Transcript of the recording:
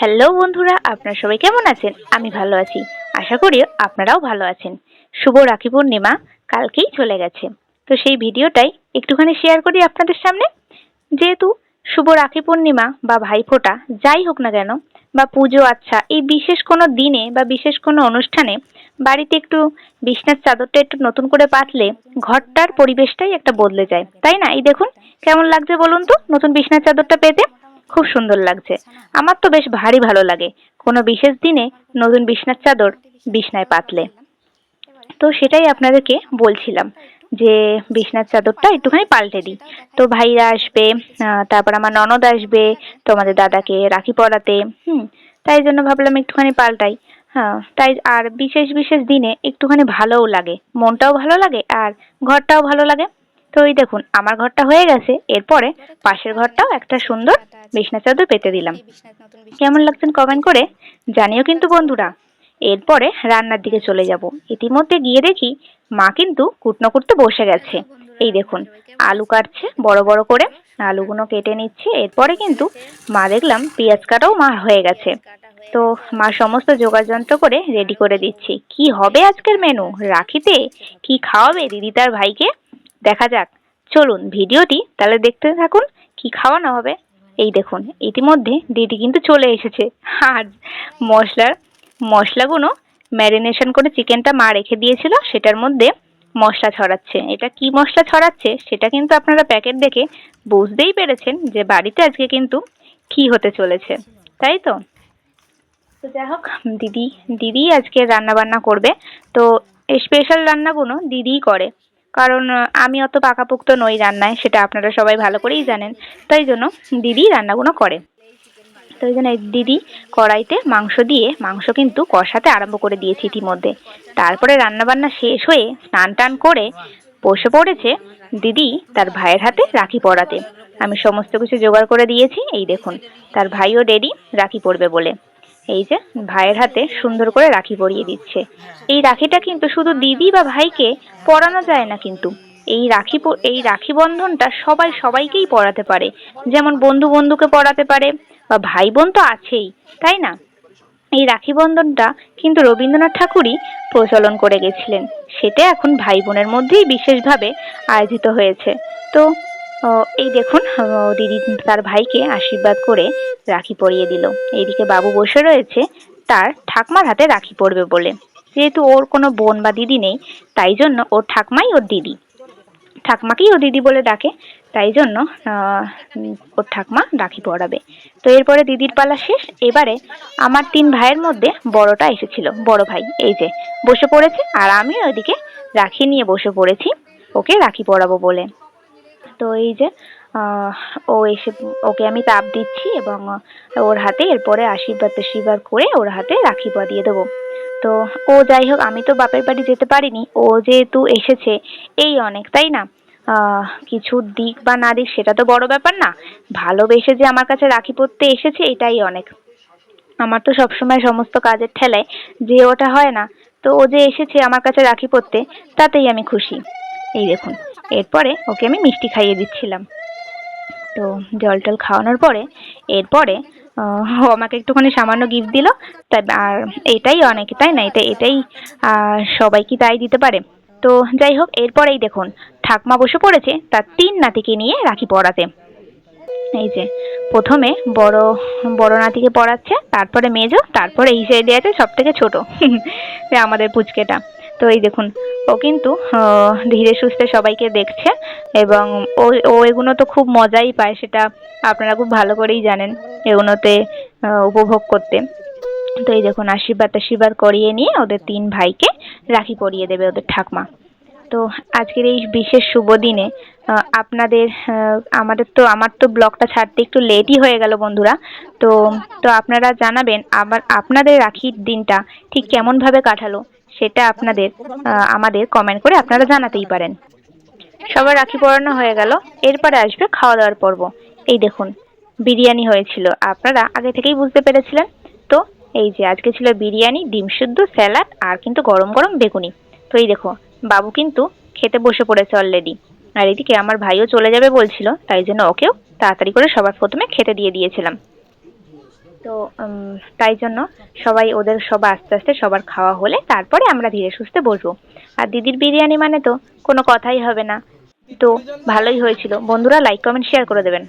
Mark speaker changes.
Speaker 1: Hello বন্ধুরা, আপনারা সবাই কেমন আছেন? আমি ভালো আছি। আশা করি আপনারাও ভালো আছেন। শুভ রাখি পূর্ণিমা কালকেই চলে গেছে। তো সেই ভিডিওটাই একটুখানি শেয়ার করি আপনাদের সামনে। যেহেতু শুভ রাখি পূর্ণিমা বা ভাইফোঁটা যাই হোক না কেন, বা পুজো, আচ্ছা, এই বিশেষ কোনো দিনে বা বিশেষ কোনো অনুষ্ঠানে বাড়িতে একটু বিছনার চাদরটা একটু নতুন করে পাতলে ঘরটার পরিবেশটাই একটা বদলে যায়, তাই না? এই দেখুন কেমন লাগছে বলুন তো নতুন বিছনার চাদরটা পেতে। খুব সুন্দর লাগছে। আমার তো বেশ ভারী ভালো লাগে কোনো বিশেষ দিনে নতুন বিছনার চাদর বিছনায় পাতলে। তো সেটাই আপনাদেরকে বলছিলাম যে বিছনার চাদরটা একটুখানি পাল্টে দিই। তো ভাইরা আসবে, তারপর আমার ননদ আসবে তোমাদের দাদাকে রাখি পরাতে। তাই জন্য ভাবলাম একটুখানি পাল্টাই। হ্যাঁ, তাই আর বিশেষ বিশেষ দিনে একটুখানি ভালোও লাগে, মনটাও ভালো লাগে আর ঘরটাও ভালো লাগে। তো এই দেখুন আমার ঘরটা হয়ে গেছে, এরপরে পাশের ঘরটাও একটা সুন্দর বিছনা চাদর পেতে দিলাম। কেমন লাগছেন কমেন্ট করে জানিও কিন্তু বন্ধুরা। এরপরে রান্নার দিকে চলে যাব। ইতিমধ্যে গিয়ে দেখি মা কিন্তু কুটনো করতে বসে গেছে। এই দেখুন আলু কাটছে বড় বড় করে, আলুগুলো কেটে নিচ্ছে। এরপরে কিন্তু মা দেখলাম পেঁয়াজ কাটাও মা হয়ে গেছে। তো মা সমস্ত যোগাযন্ত্র করে রেডি করে দিচ্ছি। কি হবে আজকের মেনু রাখিতে, কি খাওয়াবে দিদি তার ভাইকে, দেখা যাক। চলুন ভিডিওটি তাহলে দেখতে থাকুন কি খাওয়ানো হবে। এই দেখুন ইতিমধ্যে দিদি কিন্তু চলে এসেছে। আর মশলার মশলাগুলো ম্যারিনেশন করে চিকেনটা মা রেখে দিয়েছিল, সেটার মধ্যে মশলা ছড়াচ্ছে। এটা কি মশলা ছড়াচ্ছে সেটা কিন্তু আপনারা প্যাকেট দেখে বুঝতেই পেরেছেন যে বাড়িতে আজকে কিন্তু কি হতে চলেছে, তাই তো। তো যাই হোক, দিদি দিদি আজকে রান্না বান্না করবে। তো স্পেশাল রান্নাগুলো দিদিই করে, কারণ আমি অত পাকাপোক্ত নই রান্নায়, সেটা আপনারা সবাই ভালো করেই জানেন। তাই জন্য দিদি রান্নাগুলো করে। তো এই জন্য দিদি কড়াইতে মাংস দিয়ে মাংস কিন্তু কষাতে আরম্ভ করে দিয়েছে ইতিমধ্যে। তারপরে রান্নাবান্না শেষ হয়ে স্নান টান করে বসে পড়েছে দিদি তার ভাইয়ের হাতে রাখি পরাতে। আমি সমস্ত কিছু জোগাড় করে দিয়েছি। এই দেখুন তার ভাইও রেডি রাখি পরবে বলে। এই যে ভাইয়ের হাতে সুন্দর করে রাখি পরিয়ে দিচ্ছে। এই রাখিটা কিন্তু শুধু দিদি বা ভাইকে পরানো যায় না কিন্তু, এই রাখি বন্ধনটা সবাই সবাইকেই পরাতে পারে। যেমন বন্ধু বন্ধুকে পরাতে পারে, বা ভাই বোন তো আছেই, তাই না? এই রাখি বন্ধনটা কিন্তু রবীন্দ্রনাথ ঠাকুরই প্রচলন করে গেছিলেন। সেটা এখন ভাই বোনের মধ্যেই বিশেষভাবে আয়োজিত হয়েছে। তো এই দেখুন দিদি তার ভাইকে আশীর্বাদ করে রাখি পরিয়ে দিল। এইদিকে বাবু বসে রয়েছে তার ঠাকমার হাতে রাখি পরবে বলে। যেহেতু ওর কোনো বোন বা দিদি নেই, তাই জন্য ওর ঠাকমাই ওর দিদি, ঠাকমাকেই ও দিদি বলে ডাকে। তাই জন্য ওর ঠাকমা রাখি পরাবে। তো এরপরে দিদির পালা শেষ। এবারে আমার তিন ভাইয়ের মধ্যে বড়টা এসেছিল, বড় ভাই এই যে বসে পড়েছে, আর আমি ওইদিকে রাখি নিয়ে বসে পড়েছি ওকে রাখি পরাবো বলে। তো এই যে আহ, ও এসে ওকে আমি তাপ দিচ্ছি এবং ওর হাতে এরপরে আশীর্বাদ আশীর্বাদ করে ওর হাতে রাখি পরিয়ে দেবো। তো ও যাই হোক, আমি তো বাপের বাড়ি যেতে পারিনি, ও যেহেতু এসেছে এই অনেক, তাই না? কিছু দিক বা না দিক সেটা তো বড় ব্যাপার না, ভালোবেসে যে আমার কাছে রাখি পরতে এসেছে এটাই অনেক। আমার তো সবসময় সমস্ত কাজের ঠেলায় যে ওটা হয় না। তো ও যে এসেছে আমার কাছে রাখি পরতে তাতেই আমি খুশি। এই দেখুন এরপরে ওকে আমি মিষ্টি খাইয়ে দিচ্ছিলাম। তো জল টল খাওয়ানোর পরে এরপরে ও আমাকে একটুখানি সামান্য গিফট দিল। তাই আর এটাই অনেক, তাই না? এটাই সবাই কি তাই দিতে পারে? তো যাই হোক, এরপরেই দেখুন ঠাকমা বসে পড়েছে তার তিন নাতিকে নিয়ে রাখি পরাতে। এই যে প্রথমে বড় বড় নাতিকে পড়াচ্ছে, তারপরে মেজো, তারপরে এই সাইডে আছে সব থেকে ছোট আমাদের পুচকেটা। তো এই দেখুন ও কিন্তু ধীরে সুস্থে সবাইকে দেখছে, এবং ও ও এগুলো তো খুব মজাই পায়, সেটা আপনারা খুব ভালো করেই জানেন এগুলোতে উপভোগ করতে। তো এই দেখুন আশীর্বাদ আশীর্বাদ করিয়ে নিয়ে ওদের তিন ভাইকে রাখি পরিয়ে দেবে ওদের ঠাকমা। তো আজকের এই বিশেষ শুভ দিনে আপনাদের আমার তো ব্লগটা ছাড়তে একটু লেটই হয়ে গেল বন্ধুরা। তো তো আপনারা জানাবেন আবার আপনাদের রাখির দিনটা ঠিক কেমন ভাবে কাটালো, সেটা আপনাদের আমাদের কমেন্ট করে আপনারা জানাতেই পারেন। সবার রাখি পরানো হয়ে গেল, এরপরে আসবে খাওয়া দাওয়ার পর্ব। এই দেখুন বিরিয়ানি হয়েছিল, আপনারা আগে থেকেই বুঝতে পেরেছিলেন। তো এই যে আজকে ছিল বিরিয়ানি, ডিম সিদ্ধ, স্যালাড আর কিন্তু গরম গরম বেগুনি। তো এই দেখো বাবু কিন্তু খেতে বসে পড়েছে অলরেডি। আর এদিকে আমার ভাইও চলে যাবে বলছিল, তাই জন্য ওকেও তাড়াতাড়ি করে সবার প্রথমে খেতে দিয়ে দিয়েছিলাম। তো তাই জন্য সবাই ওদের সবার আস্তে আস্তে সবার খাওয়া হলে তারপরে আমরা ধীরে সুস্থে বসবো। আর দিদির বিরিয়ানি মানে তো কোনো কথাই হবে না। তো ভালোই হয়েছিল। বন্ধুরা লাইক কমেন্ট শেয়ার করে দেবেন।